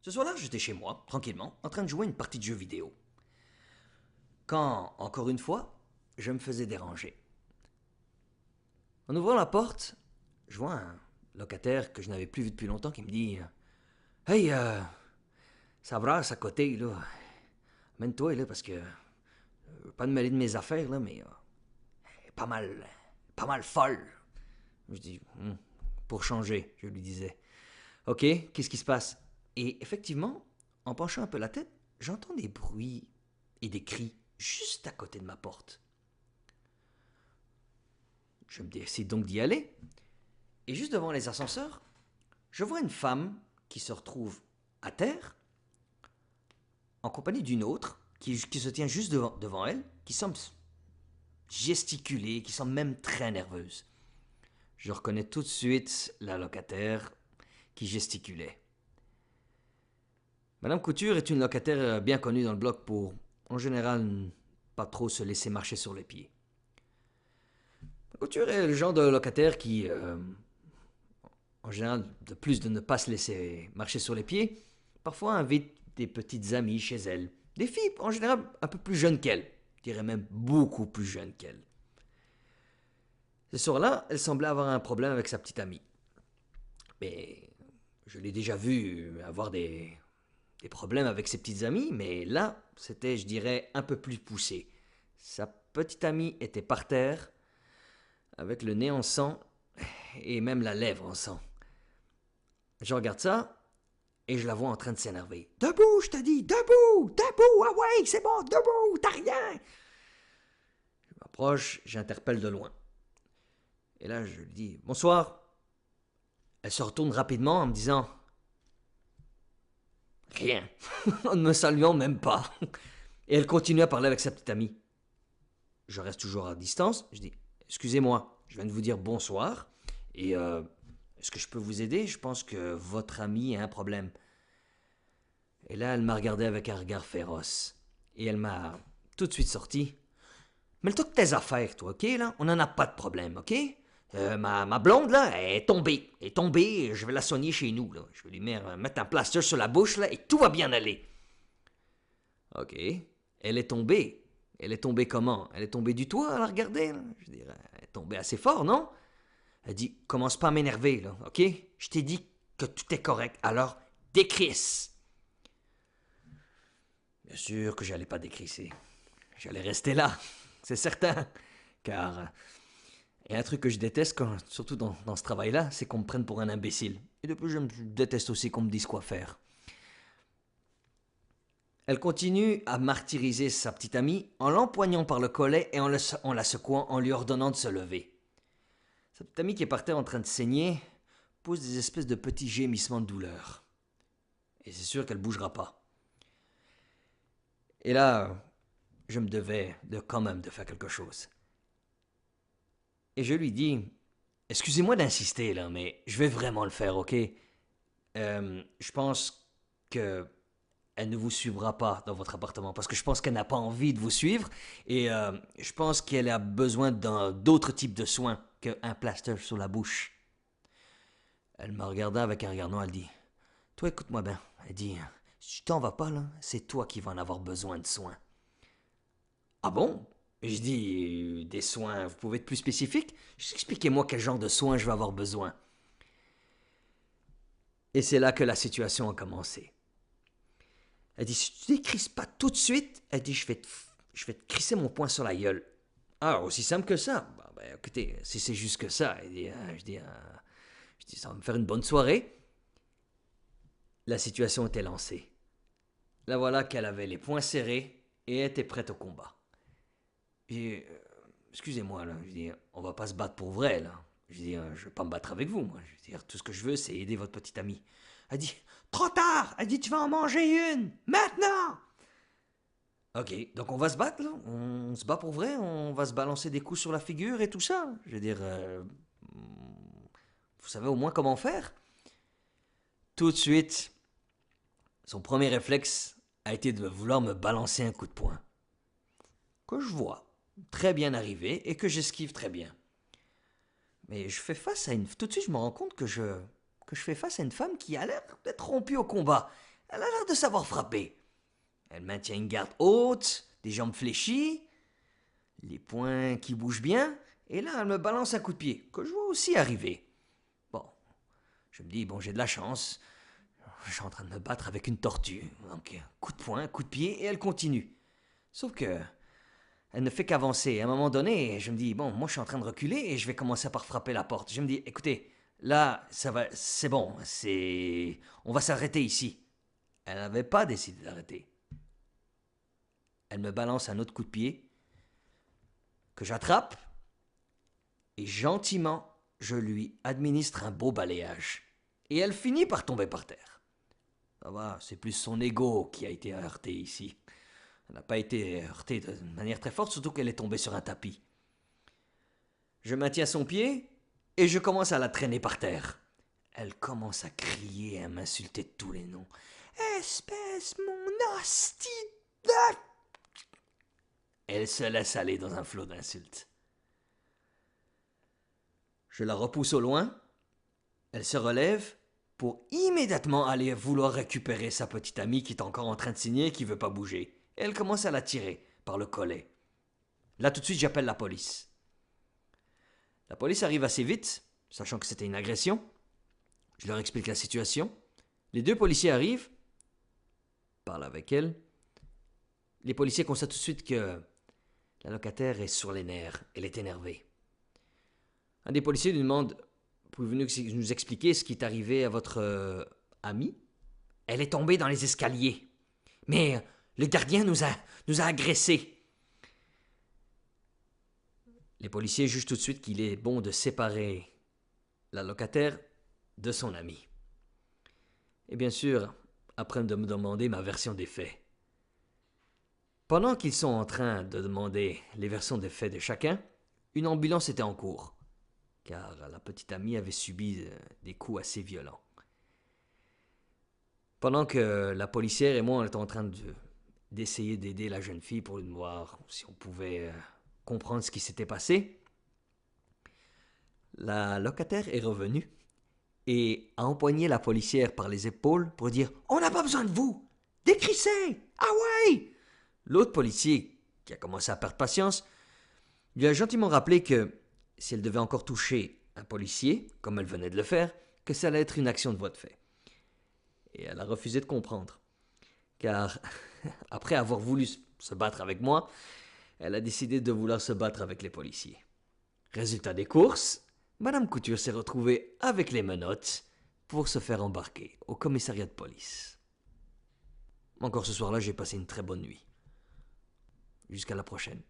Ce soir-là, j'étais chez moi, tranquillement, en train de jouer une partie de jeu vidéo. Quand, encore une fois, je me faisais déranger. En ouvrant la porte, je vois un locataire que je n'avais plus vu depuis longtemps qui me dit Hey, ça brasse à côté, là. Mène-toi, là, parce que. Pas de mêler de mes affaires, là, mais. Elle est pas mal folle. Je dis Pour changer, je lui disais. Ok, qu'est-ce qui se passe? Et effectivement, en penchant un peu la tête, j'entends des bruits et des cris juste à côté de ma porte. Je me décide donc d'y aller. Et juste devant les ascenseurs, je vois une femme qui se retrouve à terre, en compagnie d'une autre, qui se tient juste devant elle, qui semble gesticuler, qui semble même très nerveuse. Je reconnais tout de suite la locataire qui gesticulait. Madame Couture est une locataire bien connue dans le bloc pour, en général, pas trop se laisser marcher sur les pieds. Couture est le genre de locataire qui, en général, de plus de ne pas se laisser marcher sur les pieds, parfois invite des petites amies chez elle. Des filles, en général, un peu plus jeunes qu'elle. Je dirais même beaucoup plus jeunes qu'elle. Ce soir-là, elle semblait avoir un problème avec sa petite amie. Mais je l'ai déjà vu avoir des problèmes avec ses petites amies, mais là, c'était, je dirais, un peu plus poussé. Sa petite amie était par terre, avec le nez en sang et même la lèvre en sang. Je regarde ça et je la vois en train de s'énerver. Debout, je te dis, debout, debout, ah ouais, c'est bon, debout, t'as rien. Je m'approche, j'interpelle de loin. Et là, je lui dis bonsoir. Elle se retourne rapidement en me disant rien, en ne me saluant même pas. Et elle continue à parler avec sa petite amie. Je reste toujours à distance. Je dis excusez-moi, je viens de vous dire bonsoir. Et est-ce que je peux vous aider? Je pense que votre amie a un problème. Et là, elle m'a regardé avec un regard féroce. Et elle m'a tout de suite sorti. Mêle-toi de tes affaires, toi, ok, là? On n'en a pas de problème, ok? Ma blonde, là, elle est tombée. Elle est tombée, je vais la soigner chez nous, là. Je vais lui mettre un plaster sur la bouche, là, et tout va bien aller. Ok. Elle est tombée. Elle est tombée comment? Elle est tombée du toit à la regarder, là? Je dirais, elle est tombée assez fort, non? Elle dit, commence pas à m'énerver, là, ok? Je t'ai dit que tout est correct, alors décrisse. Bien sûr que j'allais pas décrisser. J'allais rester là, c'est certain. Car il y a un truc que je déteste, surtout dans ce travail-là, c'est qu'on me prenne pour un imbécile. Et de plus, je déteste aussi qu'on me dise quoi faire. Elle continue à martyriser sa petite amie en l'empoignant par le collet et en la secouant en lui ordonnant de se lever. Sa petite amie qui est par terre en train de saigner pousse des espèces de petits gémissements de douleur. Et c'est sûr qu'elle bougera pas. Et là, je me devais de quand même de faire quelque chose. Et je lui dis, excusez-moi d'insister là, mais je vais vraiment le faire, ok? Je pense que elle ne vous suivra pas dans votre appartement parce que je pense qu'elle n'a pas envie de vous suivre et je pense qu'elle a besoin d'autres types de soins qu'un plaster sur la bouche. Elle me regarda avec un regard noir, elle dit toi écoute-moi bien. Elle dit si tu t'en vas pas là, c'est toi qui vas en avoir besoin de soins. Ah bon? Je dis des soins, vous pouvez être plus spécifique? Juste expliquez-moi quel genre de soins je vais avoir besoin. Et c'est là que la situation a commencé. Elle dit, si tu décrisses pas tout de suite, elle dit, je vais te crisser mon poing sur la gueule. Ah, aussi simple que ça. Bah, ben, écoutez, si c'est juste que ça, elle dit, je dis, ça va me faire une bonne soirée. La situation était lancée. La voilà qu'elle avait les poings serrés et était prête au combat. Et, excusez-moi, là, je dis, on va pas se battre pour vrai, là. Je dis, je vais pas me battre avec vous, moi. Je veux dire, tout ce que je veux, c'est aider votre petite amie. Elle dit, trop tard! Elle dit, tu vas en manger une! Maintenant! Ok, donc on va se battre là? On se bat pour vrai? On va se balancer des coups sur la figure et tout ça? Je veux dire, vous savez au moins comment faire? Tout de suite, son premier réflexe a été de vouloir me balancer un coup de poing. Que je vois très bien arriver et que j'esquive très bien. Mais je fais face à une... Tout de suite, je me rends compte que je fais face à une femme qui a l'air d'être rompue au combat. Elle a l'air de savoir frapper. Elle maintient une garde haute, des jambes fléchies, les poings qui bougent bien, et là, elle me balance un coup de pied, que je vois aussi arriver. Bon, je me dis, bon, j'ai de la chance. Je suis en train de me battre avec une tortue. Donc, coup de poing, coup de pied, et elle continue. Sauf que, elle ne fait qu'avancer. À un moment donné, je me dis, bon, moi je suis en train de reculer et je vais commencer par frapper la porte. Je me dis, écoutez, là, ça va, c'est bon, on va s'arrêter ici. Elle n'avait pas décidé d'arrêter. Elle me balance un autre coup de pied, que j'attrape, et gentiment, je lui administre un beau balayage. Et elle finit par tomber par terre. Ça va, c'est plus son ego qui a été heurté ici. Elle n'a pas été heurtée de manière très forte, surtout qu'elle est tombée sur un tapis. Je maintiens son pied et je commence à la traîner par terre. Elle commence à crier et à m'insulter de tous les noms. Espèce mon hostie de... Elle se laisse aller dans un flot d'insultes. Je la repousse au loin. Elle se relève pour immédiatement aller vouloir récupérer sa petite amie qui est encore en train de signer et qui veut pas bouger. Elle commence à la tirer par le collet. Là tout de suite j'appelle la police. La police arrive assez vite, sachant que c'était une agression. Je leur explique la situation. Les deux policiers arrivent, parlent avec elle. Les policiers constatent tout de suite que la locataire est sur les nerfs, elle est énervée. Un des policiers lui demande, pouvez-vous nous expliquer ce qui est arrivé à votre amie? Elle est tombée dans les escaliers. Mais le gardien nous a agressés. Les policiers jugent tout de suite qu'il est bon de séparer la locataire de son ami. Et bien sûr, après de me demander ma version des faits. Pendant qu'ils sont en train de demander les versions des faits de chacun, une ambulance était en cours, car la petite amie avait subi des coups assez violents. Pendant que la policière et moi on était en train d'essayer d'aider la jeune fille pour voir si on pouvait comprendre ce qui s'était passé, la locataire est revenue et a empoigné la policière par les épaules pour dire « On n'a pas besoin de vous! Décrissez! Ah ouais !» L'autre policier, qui a commencé à perdre patience, lui a gentiment rappelé que si elle devait encore toucher un policier, comme elle venait de le faire, que ça allait être une action de voie de fait. Et elle a refusé de comprendre. Car, après avoir voulu se battre avec moi, elle a décidé de vouloir se battre avec les policiers. Résultat des courses, Madame Couture s'est retrouvée avec les menottes pour se faire embarquer au commissariat de police. Encore ce soir-là, j'ai passé une très bonne nuit. Jusqu'à la prochaine.